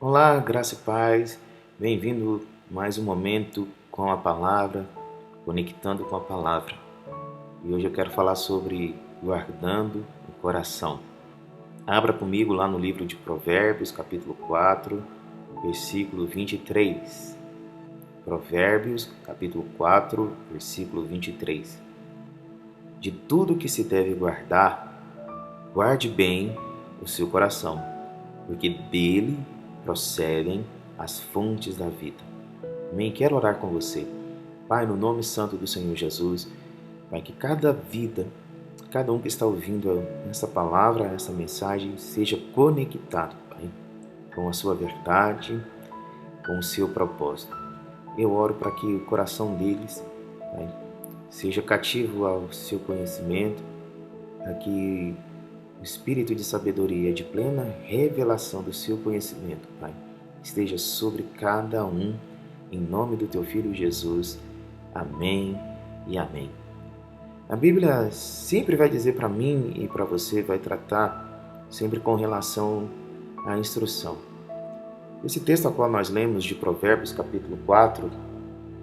Olá, graça e paz. Bem-vindo a mais um momento com a palavra, conectando com a palavra. E hoje eu quero falar sobre guardando o coração. Abra comigo lá no livro de Provérbios, capítulo 4, versículo 23. Provérbios, capítulo 4, versículo 23. De tudo que se deve guardar, guarde bem o seu coração, porque dele procedem as fontes da vida. Amém? Quero orar com você. Pai, no nome santo do Senhor Jesus, Pai, que cada vida, cada um que está ouvindo essa palavra, essa mensagem, seja conectado, Pai, com a sua verdade, com o seu propósito. Eu oro para que o coração deles, Pai, seja cativo ao seu conhecimento, para que o espírito de sabedoria, de plena revelação do seu conhecimento, Pai, esteja sobre cada um, em nome do teu Filho Jesus. Amém e amém. A Bíblia sempre vai dizer para mim e para você, vai tratar sempre com relação à instrução. Esse texto ao qual nós lemos de Provérbios, capítulo 4,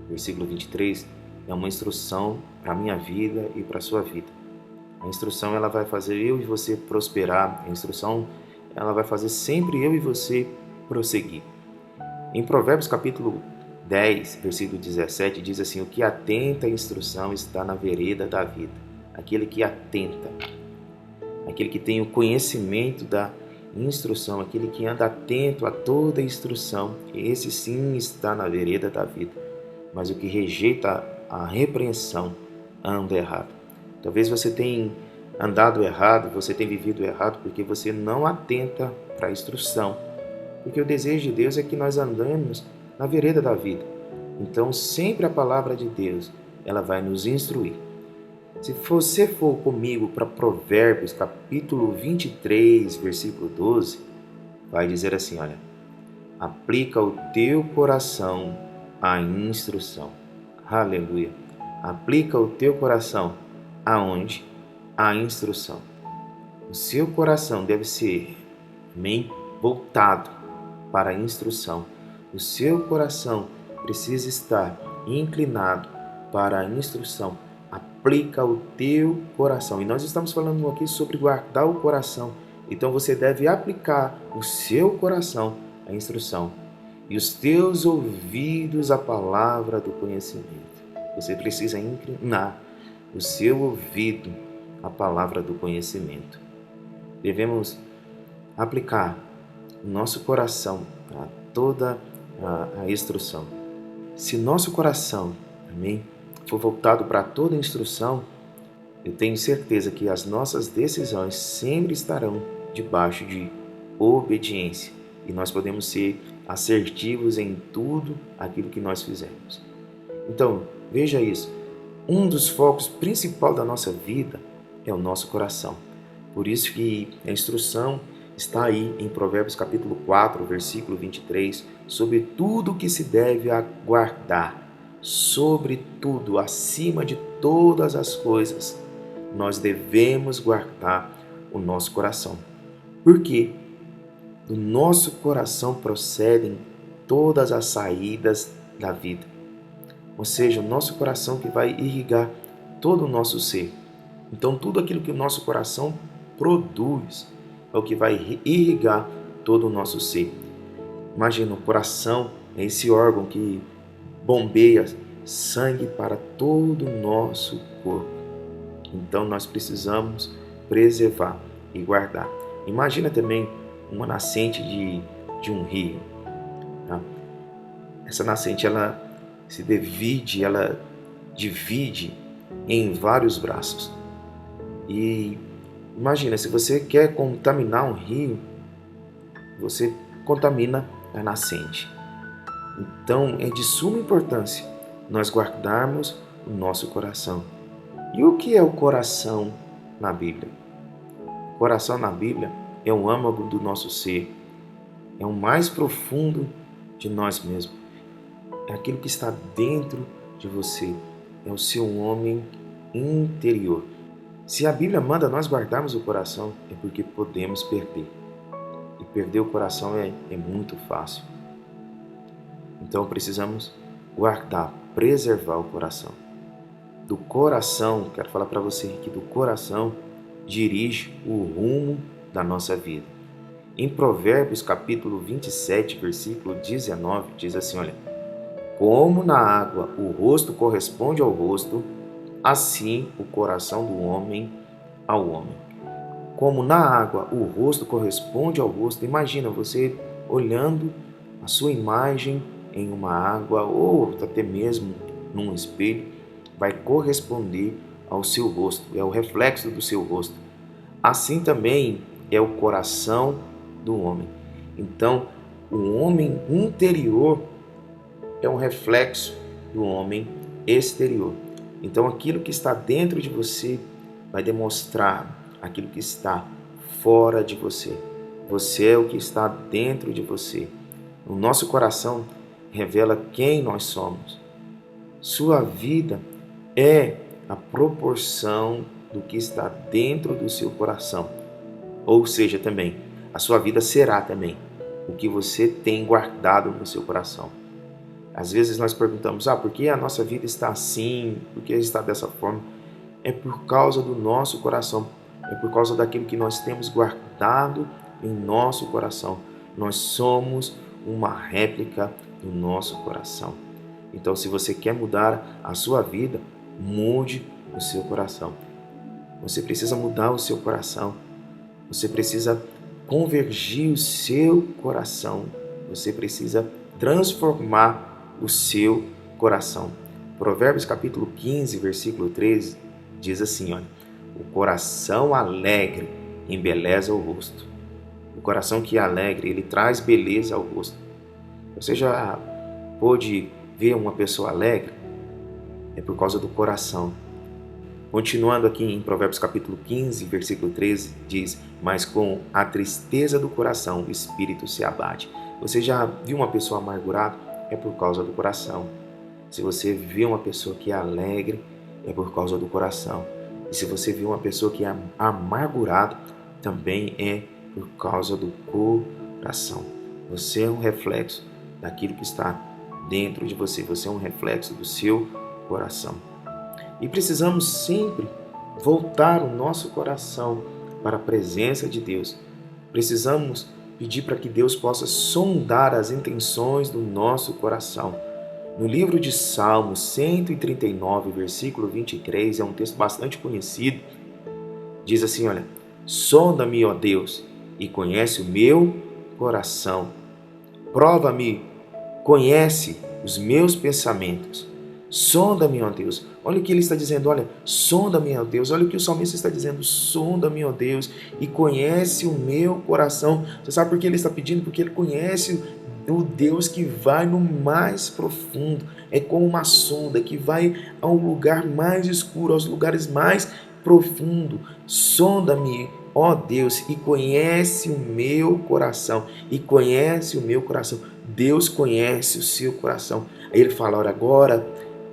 versículo 23, é uma instrução para a minha vida e para a sua vida. A instrução ela vai fazer eu e você prosperar. A instrução ela vai fazer sempre eu e você prosseguir. Em Provérbios capítulo 10, versículo 17, diz assim: o que atenta à instrução está na vereda da vida. Aquele que atenta, aquele que tem o conhecimento da instrução, aquele que anda atento a toda instrução, esse sim está na vereda da vida. Mas o que rejeita a repreensão anda errado. Talvez você tenha andado errado, você tenha vivido errado porque você não atenta para a instrução. Porque o desejo de Deus é que nós andemos na vereda da vida. Então, sempre a palavra de Deus, ela vai nos instruir. Se você for comigo para Provérbios, capítulo 23, versículo 12, vai dizer assim, olha: aplica o teu coração à instrução. Aleluia. Aplica o teu coração aonde? A instrução. O seu coração deve ser voltado para a instrução. O seu coração precisa estar inclinado para a instrução. Aplica o teu coração. E nós estamos falando aqui sobre guardar o coração. Então você deve aplicar o seu coração à instrução e os teus ouvidos à palavra do conhecimento. Você precisa inclinar o seu ouvido à palavra do conhecimento. Devemos aplicar o nosso coração a toda a instrução. Se nosso coração, amém, for voltado para toda a instrução, eu tenho certeza que as nossas decisões sempre estarão debaixo de obediência e nós podemos ser assertivos em tudo aquilo que nós fizermos. Então, veja isso. Um dos focos principais da nossa vida é o nosso coração. Por isso que a instrução está aí em Provérbios capítulo 4, versículo 23, sobre tudo que se deve guardar, sobre tudo, acima de todas as coisas, nós devemos guardar o nosso coração. Por quê? Do nosso coração procedem todas as saídas da vida. Ou seja, o nosso coração que vai irrigar todo o nosso ser. Então, tudo aquilo que o nosso coração produz é o que vai irrigar todo o nosso ser. Imagina, o coração é esse órgão que bombeia sangue para todo o nosso corpo. Então, nós precisamos preservar e guardar. Imagina também uma nascente de um rio. Tá? Essa nascente, ela divide em vários braços. E imagina, se você quer contaminar um rio, você contamina a nascente. Então, é de suma importância nós guardarmos o nosso coração. E o que é o coração na Bíblia? O coração na Bíblia é um âmago do nosso ser, é o mais profundo de nós mesmos. É aquilo que está dentro de você, é o seu homem interior. Se a Bíblia manda nós guardarmos o coração, é porque podemos perder. E Perder o coração é muito fácil. Então precisamos guardar, preservar o coração. Do coração, quero falar para você que do coração dirige o rumo da nossa vida. Em Provérbios capítulo 27, versículo 19, diz assim, olha: como na água o rosto corresponde ao rosto, assim o coração do homem ao homem. Como na água o rosto corresponde ao rosto, imagina você olhando a sua imagem em uma água ou até mesmo num espelho, vai corresponder ao seu rosto, é o reflexo do seu rosto. Assim também é o coração do homem. Então, o homem interior é um reflexo do homem exterior. Então, aquilo que está dentro de você vai demonstrar aquilo que está fora de você. Você é o que está dentro de você. O nosso coração revela quem nós somos. Sua vida é a proporção do que está dentro do seu coração. Ou seja, também, a sua vida será também o que você tem guardado no seu coração. Às vezes nós perguntamos, por que a nossa vida está assim? Por que está dessa forma? É por causa do nosso coração. É por causa daquilo que nós temos guardado em nosso coração. Nós somos uma réplica do nosso coração. Então, se você quer mudar a sua vida, mude o seu coração. Você precisa mudar o seu coração. Você precisa convergir o seu coração. Você precisa transformar o seu coração. Provérbios capítulo 15, versículo 13, diz assim, olha: o coração alegre embeleza o rosto. O coração que é alegre, ele traz beleza ao rosto. Você já pôde ver uma pessoa alegre? É por causa do coração. Continuando aqui em Provérbios capítulo 15, versículo 13, diz: mas com a tristeza do coração o espírito se abate. Você já viu uma pessoa amargurada? É por causa do coração. Se você vê uma pessoa que é alegre, é por causa do coração. E se você vê uma pessoa que é amargurada, também é por causa do coração. Você é um reflexo daquilo que está dentro de você. Você é um reflexo do seu coração. E precisamos sempre voltar o nosso coração para a presença de Deus. Precisamos pedir para que Deus possa sondar as intenções do nosso coração. No livro de Salmos 139, versículo 23, é um texto bastante conhecido. Diz assim, olha: sonda-me, ó Deus, e conhece o meu coração. Prova-me, conhece os meus pensamentos. Sonda-me, ó Deus. Olha o que ele está dizendo, olha, sonda-me, ó Deus. Olha o que o salmista está dizendo, sonda-me, ó Deus, e conhece o meu coração. Você sabe por que ele está pedindo? Porque ele conhece o Deus que vai no mais profundo. É como uma sonda que vai ao lugar mais escuro, aos lugares mais profundos. Sonda-me, ó Deus, e conhece o meu coração. E conhece o meu coração. Deus conhece o seu coração. Aí ele fala, olha, agora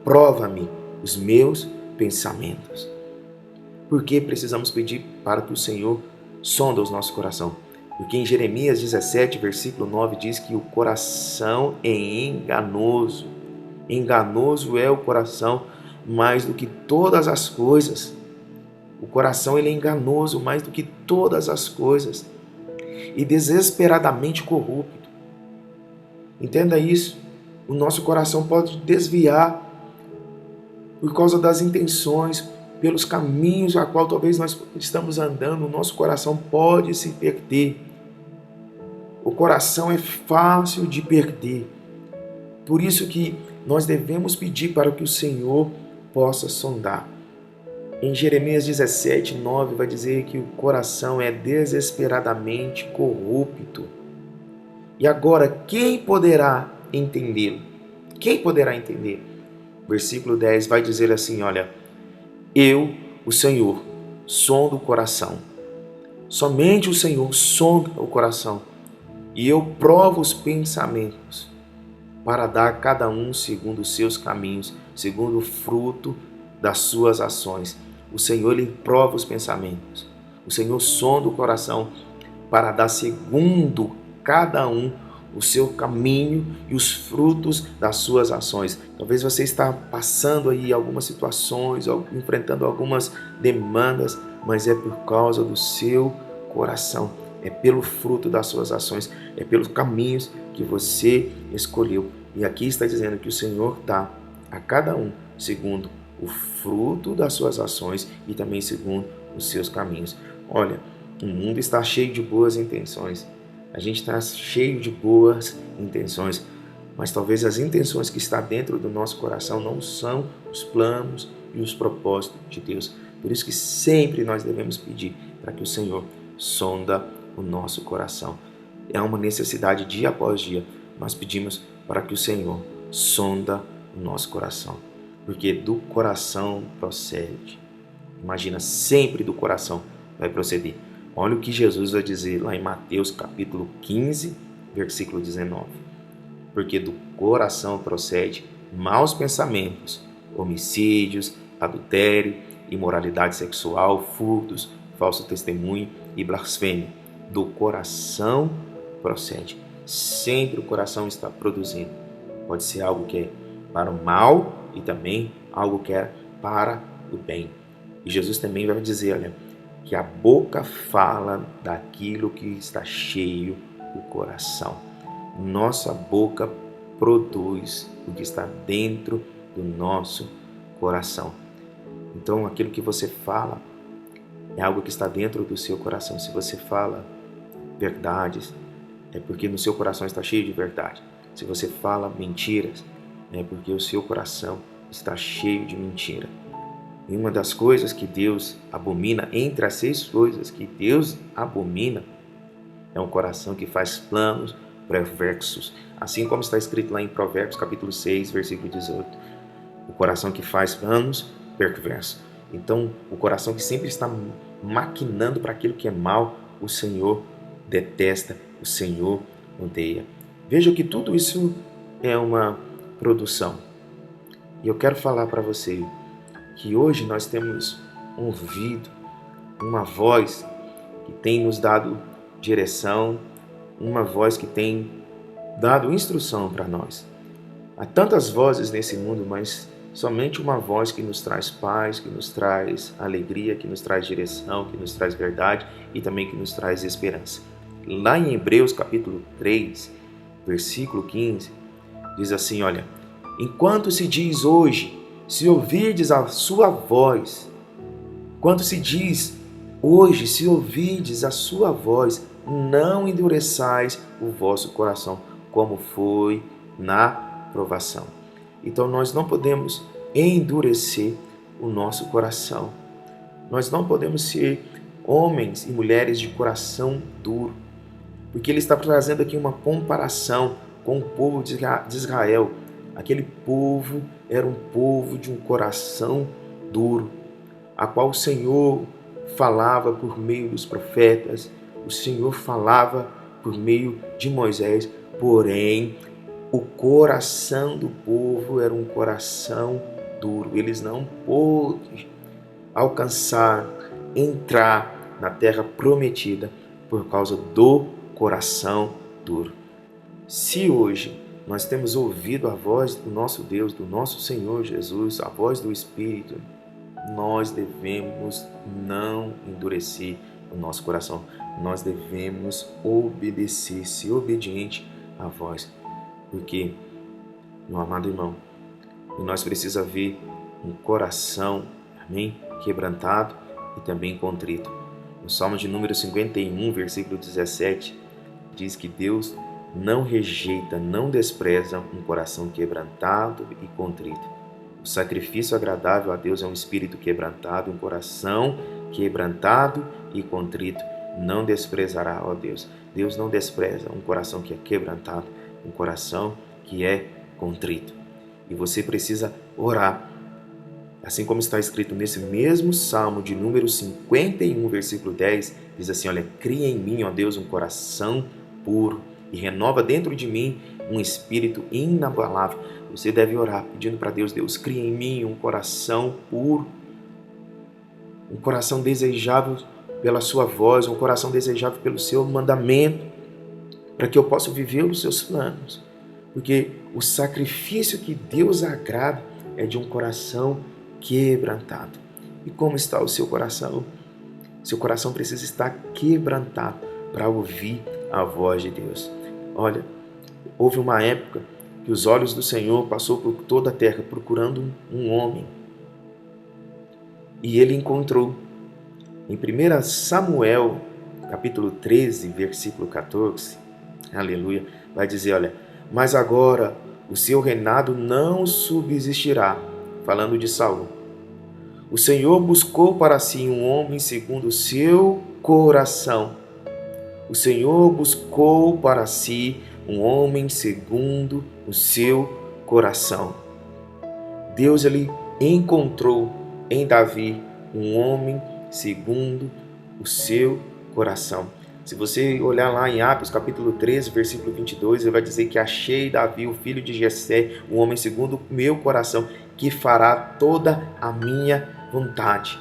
prova-me os meus pensamentos. Por que precisamos pedir para que o Senhor sonde os nossos corações? Porque em Jeremias 17, versículo 9, diz que o coração é enganoso. Enganoso é o coração mais do que todas as coisas. O coração ele é enganoso mais do que todas as coisas. E desesperadamente corrupto. Entenda isso. O nosso coração pode desviar por causa das intenções, pelos caminhos a qual talvez nós estamos andando, o nosso coração pode se perder. O coração é fácil de perder. Por isso que nós devemos pedir para que o Senhor possa sondar. Em Jeremias 17, 9 vai dizer que o coração é desesperadamente corrupto. E agora, quem poderá entendê-lo? Quem poderá entender? Versículo 10 vai dizer assim, olha, eu, o Senhor, sondo o coração. Somente o Senhor sonda o coração. E eu provo os pensamentos para dar a cada um segundo os seus caminhos, segundo o fruto das suas ações. O Senhor, ele prova os pensamentos. O Senhor sonda o coração para dar segundo cada um o seu caminho e os frutos das suas ações. Talvez você está passando aí algumas situações, enfrentando algumas demandas, mas é por causa do seu coração, é pelo fruto das suas ações, é pelos caminhos que você escolheu. E aqui está dizendo que o Senhor dá a cada um segundo o fruto das suas ações e também segundo os seus caminhos. Olha, o mundo está cheio de boas intenções. A gente está cheio de boas intenções, mas talvez as intenções que estão dentro do nosso coração não são os planos e os propósitos de Deus. Por isso que sempre nós devemos pedir para que o Senhor sonda o nosso coração. É uma necessidade dia após dia. Nós pedimos para que o Senhor sonda o nosso coração, porque do coração procede. Imagina, sempre do coração vai proceder. Olha o que Jesus vai dizer lá em Mateus capítulo 15, versículo 19. Porque do coração procede maus pensamentos, homicídios, adultério, imoralidade sexual, furtos, falso testemunho e blasfêmia. Do coração procede. Sempre o coração está produzindo. Pode ser algo que é para o mal e também algo que é para o bem. E Jesus também vai dizer, olha, que a boca fala daquilo que está cheio o coração. Nossa boca produz o que está dentro do nosso coração. Então, aquilo que você fala é algo que está dentro do seu coração. Se você fala verdades, é porque no seu coração está cheio de verdade. Se você fala mentiras, é porque o seu coração está cheio de mentira. E uma das coisas que Deus abomina, entre as 6 coisas que Deus abomina, é um coração que faz planos perversos. Assim como está escrito lá em Provérbios capítulo 6, versículo 18. O coração que faz planos perversos. Então, o coração que sempre está maquinando para aquilo que é mal, o Senhor detesta, o Senhor odeia. Veja que tudo isso é uma produção. E eu quero falar para você que hoje nós temos um ouvido, uma voz que tem nos dado direção, uma voz que tem dado instrução para nós. Há tantas vozes nesse mundo, mas somente uma voz que nos traz paz, que nos traz alegria, que nos traz direção, que nos traz verdade e também que nos traz esperança. Lá em Hebreus capítulo 3, versículo 15, diz assim, olha, enquanto se diz hoje, se ouvirdes a sua voz, quando se diz hoje, se ouvirdes a sua voz, não endureçais o vosso coração, como foi na provação. Então nós não podemos endurecer o nosso coração. Nós não podemos ser homens e mulheres de coração duro, porque ele está trazendo aqui uma comparação com o povo de Israel. Aquele povo era um povo de um coração duro, a qual o Senhor falava por meio dos profetas, o Senhor falava por meio de Moisés, porém o coração do povo era um coração duro. Eles não pôde alcançar, entrar na terra prometida por causa do coração duro. Se hoje nós temos ouvido a voz do nosso Deus, do nosso Senhor Jesus, a voz do Espírito, nós devemos não endurecer o nosso coração. Nós devemos obedecer, ser obediente à voz. Porque, meu amado irmão, nós precisamos ver um coração, amém, quebrantado e também contrito. No Salmo de número 51, versículo 17, diz que Deus não rejeita, não despreza um coração quebrantado e contrito. O sacrifício agradável a Deus é um espírito quebrantado, um coração quebrantado e contrito. Não desprezará, ó Deus. Deus não despreza um coração que é quebrantado, um coração que é contrito. E você precisa orar. Assim como está escrito nesse mesmo Salmo de número 51, versículo 10, diz assim, olha, cria em mim, ó Deus, um coração puro e renova dentro de mim um espírito inabalável. Você deve orar pedindo para Deus, Deus, cria em mim um coração puro, um coração desejável pela sua voz, um coração desejável pelo seu mandamento, para que eu possa viver os seus planos. Porque o sacrifício que Deus agrada é de um coração quebrantado. E como está o seu coração? Seu coração precisa estar quebrantado para ouvir a voz de Deus. Olha, houve uma época que os olhos do Senhor passou por toda a terra procurando um homem. E ele encontrou. Em 1 Samuel, capítulo 13, versículo 14, aleluia, vai dizer, olha, mas agora o seu reinado não subsistirá, falando de Saul. O Senhor buscou para si um homem segundo o seu coração. O Senhor buscou para si um homem segundo o seu coração. Deus, ele encontrou em Davi um homem segundo o seu coração. Se você olhar lá em Atos capítulo 13, versículo 22, ele vai dizer que achei Davi, o filho de Jessé, um homem segundo o meu coração, que fará toda a minha vontade.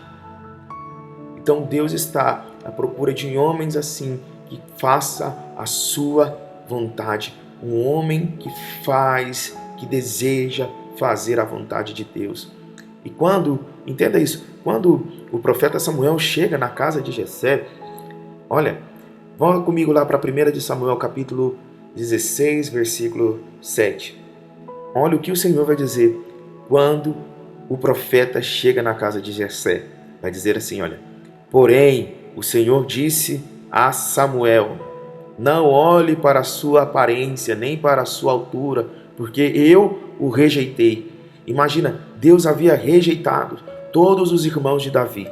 Então Deus está à procura de homens assim, que faça a sua vontade. Um homem que faz, que deseja fazer a vontade de Deus. E entenda isso, quando o profeta Samuel chega na casa de Jessé, olha, vão comigo lá para 1 de Samuel, capítulo 16, versículo 7. Olha o que o Senhor vai dizer quando o profeta chega na casa de Jessé. Vai dizer assim, olha, porém, o Senhor disse a Samuel, não olhe para a sua aparência, nem para a sua altura, porque eu o rejeitei. Imagina, Deus havia rejeitado todos os irmãos de Davi,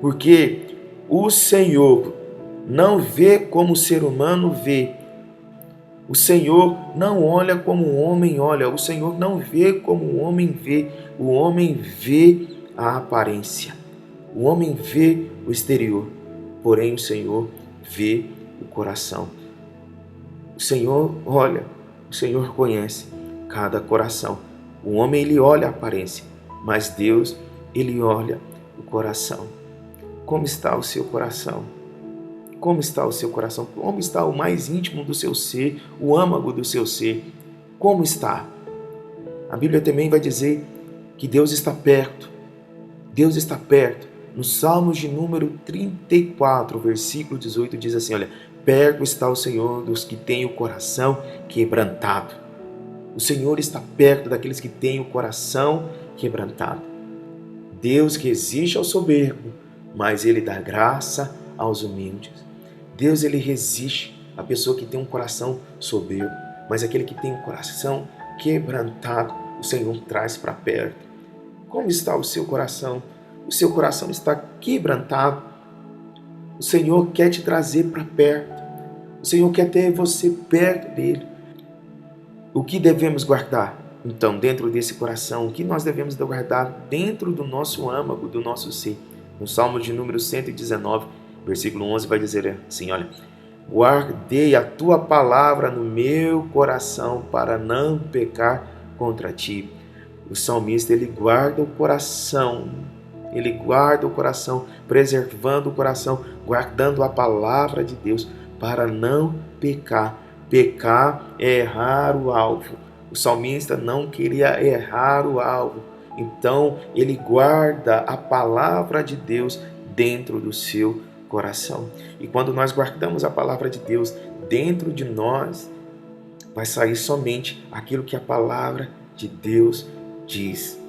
porque o Senhor não vê como o ser humano vê. O Senhor não olha como o homem olha. O Senhor não vê como o homem vê. O homem vê a aparência. O homem vê o exterior. Porém, o Senhor vê o coração. O Senhor olha, o Senhor conhece cada coração. O homem, ele olha a aparência, mas Deus, ele olha o coração. Como está o seu coração? Como está o seu coração? Como está o mais íntimo do seu ser, o âmago do seu ser? Como está? A Bíblia também vai dizer que Deus está perto. Deus está perto. No Salmos de número 34, versículo 18, diz assim, olha, perto está o Senhor dos que têm o coração quebrantado. O Senhor está perto daqueles que têm o coração quebrantado. Deus resiste ao soberbo, mas Ele dá graça aos humildes. Deus, ele resiste à pessoa que tem um coração soberbo, mas aquele que tem um coração quebrantado, o Senhor traz para perto. Como está o seu coração? O seu coração está quebrantado. O Senhor quer te trazer para perto. O Senhor quer ter você perto dele. O que devemos guardar, então, dentro desse coração? O que nós devemos guardar dentro do nosso âmago, do nosso ser? No Salmo de número 119, versículo 11, vai dizer assim, olha, guardei a tua palavra no meu coração para não pecar contra ti. O salmista, ele guarda o coração, preservando o coração, guardando a palavra de Deus para não pecar. Pecar é errar o alvo. O salmista não queria errar o alvo. Então, ele guarda a palavra de Deus dentro do seu coração. E quando nós guardamos a palavra de Deus dentro de nós, vai sair somente aquilo que a palavra de Deus diz.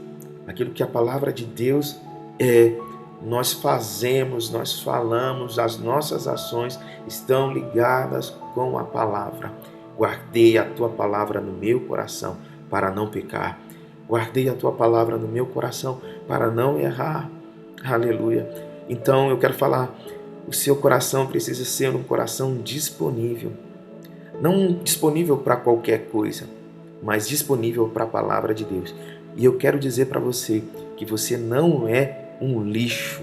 Aquilo que a palavra de Deus é. Nós fazemos, nós falamos, as nossas ações estão ligadas com a palavra. Guardei a tua palavra no meu coração para não pecar. Guardei a tua palavra no meu coração para não errar. Aleluia. Então eu quero falar, o seu coração precisa ser um coração disponível. Não disponível para qualquer coisa, mas disponível para a palavra de Deus. E eu quero dizer para você que você não é um lixo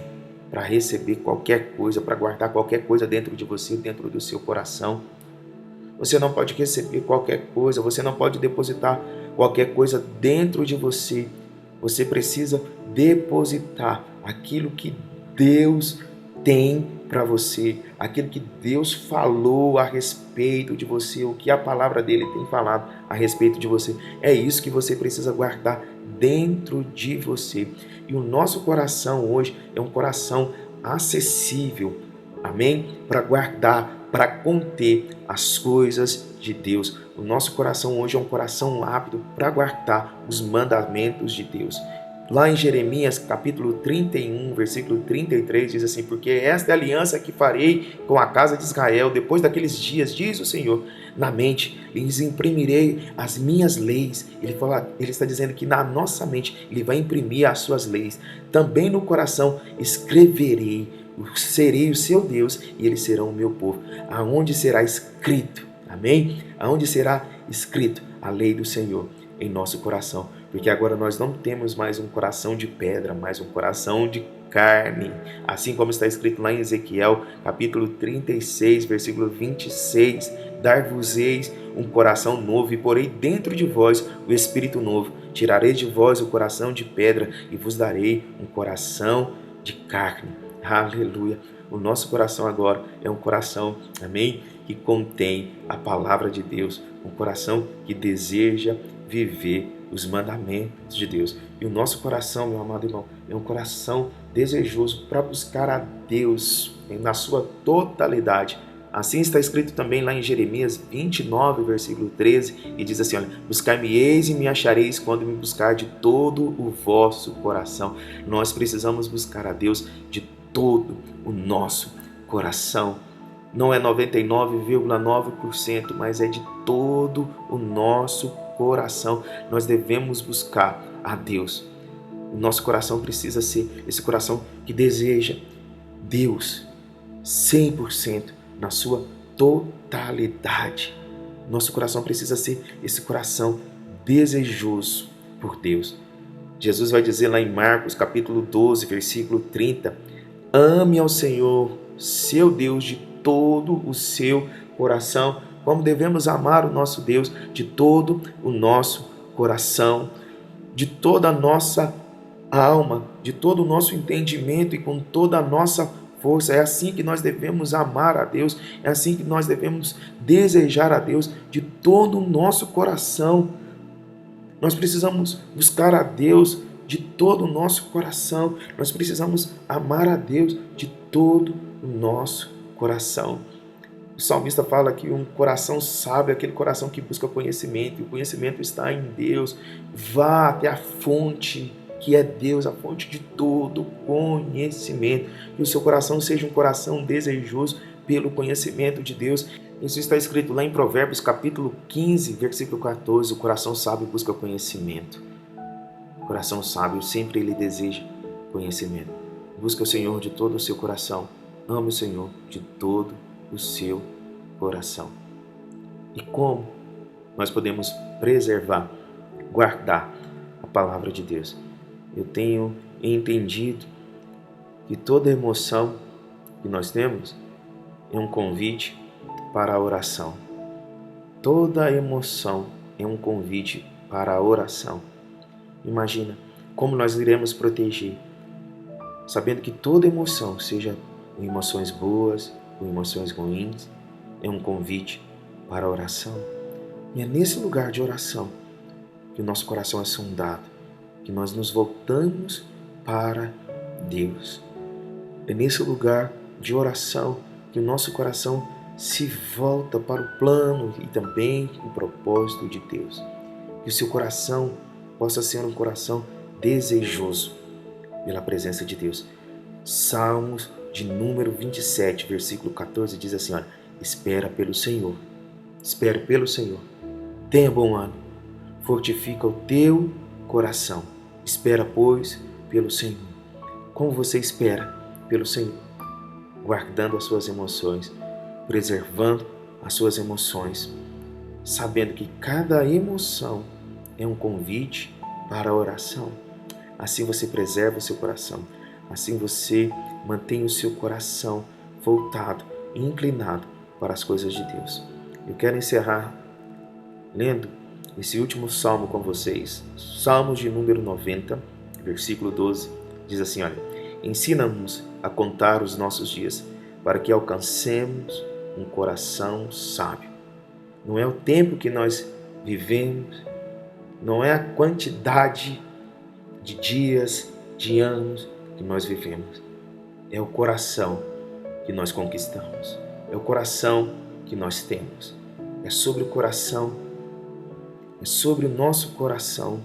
para receber qualquer coisa, para guardar qualquer coisa dentro de você, dentro do seu coração. Você não pode receber qualquer coisa, você não pode depositar qualquer coisa dentro de você. Você precisa depositar aquilo que Deus tem para você, aquilo que Deus falou a respeito de você, o que a palavra dele tem falado a respeito de você. É isso que você precisa guardar dentro de você. E o nosso coração hoje é um coração acessível, amém? Para guardar, para conter as coisas de Deus. O nosso coração hoje é um coração apto para guardar os mandamentos de Deus. Lá em Jeremias, capítulo 31, versículo 33, diz assim: porque esta é a aliança que farei com a casa de Israel depois daqueles dias, diz o Senhor, na mente lhes imprimirei as minhas leis. Ele está dizendo que na nossa mente ele vai imprimir as suas leis. Também no coração escreverei, serei o seu Deus e eles serão o meu povo. Aonde será escrito, amém? Aonde será escrito a lei do Senhor? Em nosso coração, porque agora nós não temos mais um coração de pedra, mas um coração de carne, assim como está escrito lá em Ezequiel, capítulo 36, versículo 26, dar-vos-eis um coração novo e porei dentro de vós o espírito novo, tirarei de vós o coração de pedra e vos darei um coração de carne. Aleluia! O nosso coração agora é um coração, amém, que contém a palavra de Deus, um coração que deseja viver os mandamentos de Deus. E o nosso coração, meu amado irmão, é um coração desejoso para buscar a Deus na sua totalidade. Assim está escrito também lá em Jeremias 29, versículo 13, e diz assim, olha, buscar-me-eis e me achareis quando me buscar de todo o vosso coração. Nós precisamos buscar a Deus de todo o nosso coração. Não é 99,9%, mas é de todo o nosso coração. Nós devemos buscar a Deus. O nosso coração precisa ser esse coração que deseja Deus 100% na sua totalidade. Nosso coração precisa ser esse coração desejoso por Deus. Jesus vai dizer lá em Marcos capítulo 12, versículo 30, ame ao Senhor, seu Deus, de todo o seu coração, como devemos amar o nosso Deus de todo o nosso coração, de toda a nossa alma, de todo o nosso entendimento e com toda a nossa força. É assim que nós devemos amar a Deus, é assim que nós devemos desejar a Deus de todo o nosso coração. Nós precisamos buscar a Deus de todo o nosso coração, nós precisamos amar a Deus de todo o nosso coração. O salmista fala que um coração sábio é aquele coração que busca conhecimento, e o conhecimento está em Deus. Vá até a fonte, que é Deus, a fonte de todo conhecimento. Que o seu coração seja um coração desejoso pelo conhecimento de Deus. Isso está escrito lá em Provérbios, capítulo 15, versículo 14. O coração sábio busca conhecimento. O coração sábio sempre ele deseja conhecimento. Busca o Senhor de todo o seu coração. Ame o Senhor de todo o seu coração. E como nós podemos preservar, guardar a palavra de Deus? Eu tenho entendido que toda emoção que nós temos é um convite para a oração. Toda emoção é um convite para a oração. Imagina como nós iremos proteger, sabendo que toda emoção, seja emoções boas ou emoções ruins, é um convite para a oração. E é nesse lugar de oração que o nosso coração é sondado, que nós nos voltamos para Deus. É nesse lugar de oração que o nosso coração se volta para o plano e também o propósito de Deus. Que o seu coração possa ser um coração desejoso pela presença de Deus. Salmos de número 27, versículo 14, diz assim, olha, espera pelo Senhor, tenha bom ânimo, fortifica o teu coração, espera, pois, pelo Senhor. Como você espera pelo Senhor? Guardando as suas emoções, preservando as suas emoções, sabendo que cada emoção é um convite para a oração. Assim você preserva o seu coração, assim você mantém o seu coração voltado e inclinado para as coisas de Deus. Eu quero encerrar lendo esse último salmo com vocês. Salmos de número 90, versículo 12, diz assim, olha, ensina-nos a contar os nossos dias, para que alcancemos um coração sábio. Não é o tempo que nós vivemos, não é a quantidade de dias, de anos que nós vivemos. É o coração que nós conquistamos. É o coração que nós temos. É sobre o coração, é sobre o nosso coração.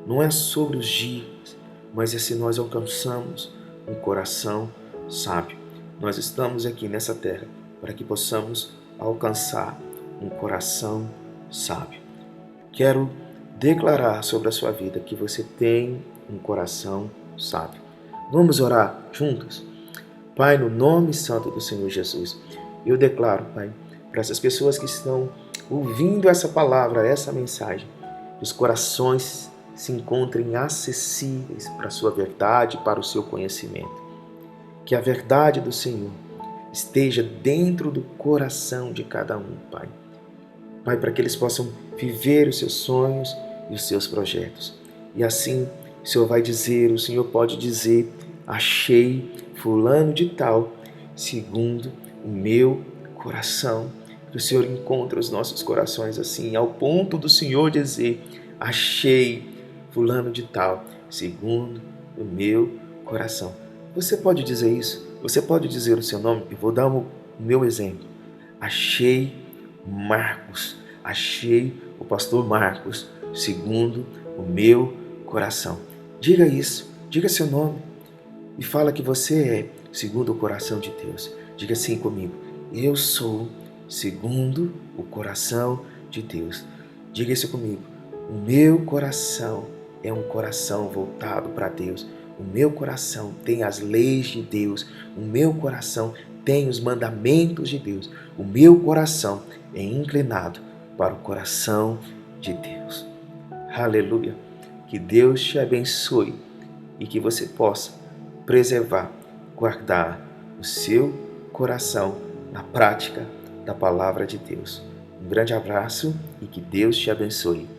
Não é sobre os dias, mas é se nós alcançamos um coração sábio. Nós estamos aqui nessa terra para que possamos alcançar um coração sábio. Quero declarar sobre a sua vida que você tem um coração sábio. Vamos orar juntos? Pai, no nome santo do Senhor Jesus, eu declaro, Pai, para essas pessoas que estão ouvindo essa palavra, essa mensagem, que os corações se encontrem acessíveis para a sua verdade, para o seu conhecimento. Que a verdade do Senhor esteja dentro do coração de cada um, Pai. Pai, para que eles possam viver os seus sonhos e os seus projetos. E assim, o Senhor vai dizer, o Senhor pode dizer, achei fulano de tal, segundo o meu coração. Que o Senhor encontre os nossos corações assim, ao ponto do Senhor dizer, achei fulano de tal, segundo o meu coração. Você pode dizer isso? Você pode dizer o seu nome? Eu vou dar o meu exemplo. Achei Marcos, achei o pastor Marcos, segundo o meu coração. Diga isso, diga seu nome e fala que você é segundo o coração de Deus. Diga assim comigo, eu sou segundo o coração de Deus. Diga isso comigo, o meu coração é um coração voltado para Deus. O meu coração tem as leis de Deus. O meu coração tem os mandamentos de Deus. O meu coração é inclinado para o coração de Deus. Aleluia. Que Deus te abençoe e que você possa preservar, guardar o seu coração na prática da palavra de Deus. Um grande abraço e que Deus te abençoe.